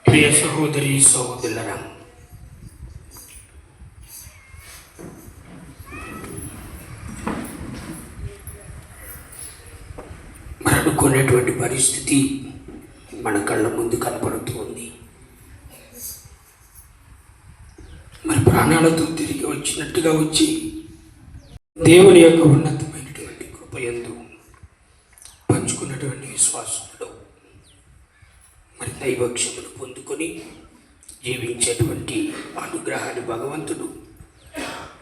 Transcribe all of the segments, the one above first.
ప్రియ సహోదరి సహోదరులారా, అనుకునేటువంటి పరిస్థితి మన కళ్ళ ముందు కనపడుతూ ఉంది. మరి ప్రాణాలతో తిరిగి వచ్చినట్టుగా వచ్చి దేవుని యొక్క ఉన్నతమైనటువంటి కృపయందు పంచుకున్నటువంటి విశ్వాసంలో మరి దైవక్షమును పొందుకొని జీవించేటువంటి అనుగ్రహాన్ని భగవంతుడు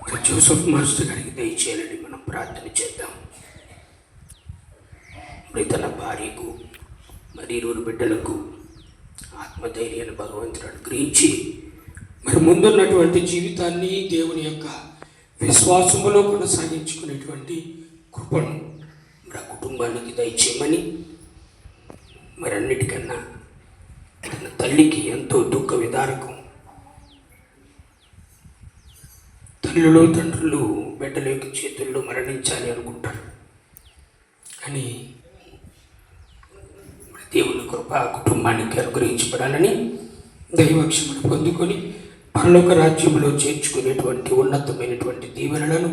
మరి జోసెఫ్ మాస్టర్ గారికి దయచేయాలని మనం ప్రార్థన చేద్దాం. మరి తన భార్యకు మరి 2 బిడ్డలకు ఆత్మధైర్యాన్ని భగవంతుడు అనుగ్రహించి మరి ముందున్నటువంటి జీవితాన్ని దేవుని యొక్క విశ్వాసములో కొనసాగించుకునేటువంటి కృపను మరి ఆ కుటుంబానికి దయచేయమని, మరి అన్నిటికన్నా తన తల్లికి ఎంతో దుఃఖ విదారకం. తల్లులు తండ్రులు బిడ్డల యొక్క చేతుల్లో మరణించాలి అనుకుంటారు, కానీ దేవుని కృప కుటుంబానికి అనుగ్రహించబడాలని దైవక్షమను పొందుకొని పరలోక రాజ్యంలో చేర్చుకునేటువంటి ఉన్నతమైనటువంటి దీవెనలను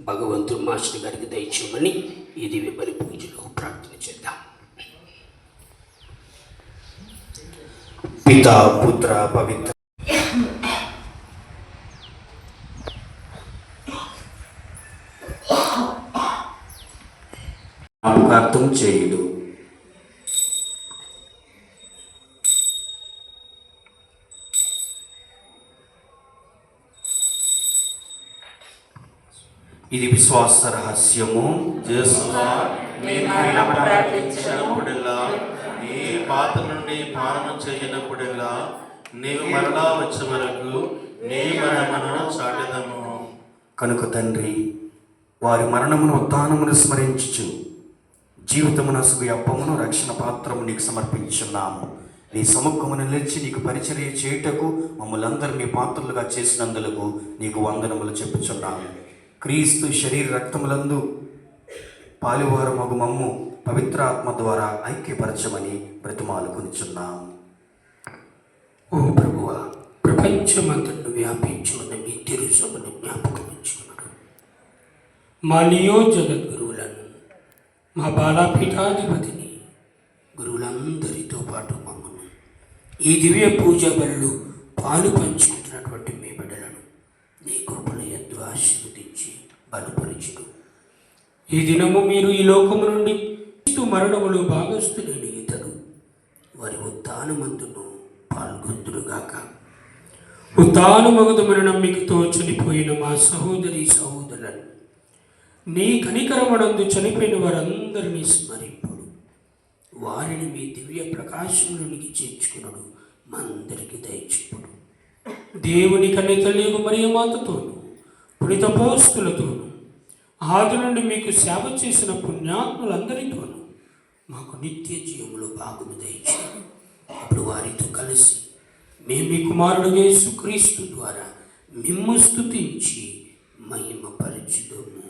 భగవంతుడు మాస్టర్ గారికి దయచేయమని ఈ దివ్య బలి పూజలో ప్రార్థన చేద్దాం. పితా పుత్ర పవిత్ర జ్ఞాపకార్థం చేయుడు. ఇది విశ్వాస రహస్యము. ఈ పాత నుండి పాలన చేయనప్పుడల్లా నీవు మరలా వచ్చే వరకు నీ మరణమును చాటెదము. కనుక తండ్రి, వారి మరణమును ఉత్థానమును స్మరించుచు జీవితమునసు అప్పమును రక్షణ పాత్రము నీకు సమర్పించున్నాము. నీ సముఖమును నిలిచి నీకు పరిచర్య చేయుటకు మమ్మల్ందరినీ పాత్రలుగా చేసినందులకు నీకు వందనములు చెప్పుచున్నాము. క్రీస్తు శరీర రక్తములందు పాలువారు మగు మమ్ము పవిత్రాత్మ ద్వారా ఐక్యపరచమని బ్రతిమాలుకొనిచున్నాము. ఓ ప్రభువా, ప్రపంచమంతను వ్యాపించుకున్న మీ తిరుసభను జ్ఞాపకం ఉంచుకున్నాడు. మా నియోజకగురువులను, మా బాలాపీఠాధిపతిని, గురువులందరితో పాటు మమ్మల్ని ఈ దివ్య పూజ బలులు పాలు పంచుకుంటున్నటువంటి మీ బిడ్డలను నీ కృపను ఎందు ఆశీర్వదించి బలపరచుడు. ఈ దినము మీరు ఈ లోకము నుండి మరణములు భాగస్థుడైన ఇతడు వారి ఉత్థానమందును పాల్గొందురుగాక. ఉత్థానమగుదమైన నమ్మికతో చనిపోయిన మా సహోదరి సహోదరులను నీ కనికరమనందు చనిపోయిన వారందరినీ స్మరింపుడు. వారిని మీ దివ్య ప్రకాశంలోనికి చేర్చుకున్నాడు మా అందరికీ దయచేపుడు. దేవుని కన్య తల్లి మరియ మాతతోను పునీత అపోస్తలులతోను ఆది నుండి మీకు సేవ చేసిన పుణ్యాత్ములందరితోనూ మాకు నిత్య జీవములో భాగము దయచేయండి. అప్పుడు వారితో కలిసి మేము మీ కుమారుడు యేసుక్రీస్తు ద్వారా మిమ్ము స్తుతించి మహిమపరచుదుము.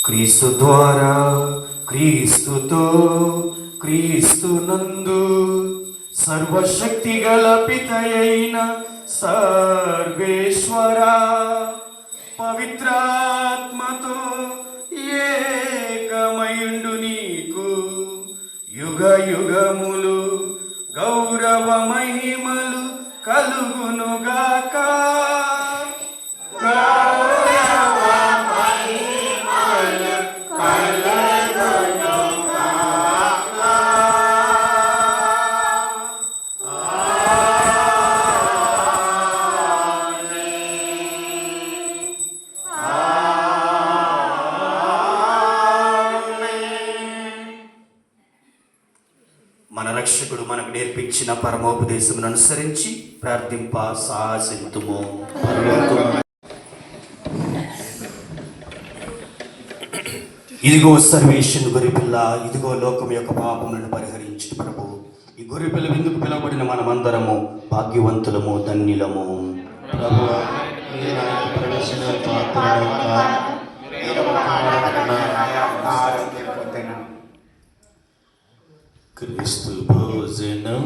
క్రీస్తు ద్వారా, క్రీస్తుతో, క్రీస్తునందు సర్వశక్తి గల పితయైన సర్వేశ్వరా పవిత్రాత్మతో ఏకమయుండు నీకు యుగ యుగములు గౌరవ మహిమలు కలుగునుగాక. మన రక్షకుడు మనకు నేర్పించిన పరమోపదేశమును అనుసరించి ప్రార్థింప సాహసింతుము. ఇదిగో సర్వేశ్వరుని గొర్రెపిల్ల, ఇదిగో లోకం యొక్క పాపములను పరిహరించు ప్రభు. గొర్రెపిల్ల విందుకు పిలువబడిన మనమందరము భాగ్యవంతులము, ధన్యులము. ప్రభువా, మీరు నాకు ప్రవేశన పాత్రను కాదు. మీరు క్రీస్తు భోజనం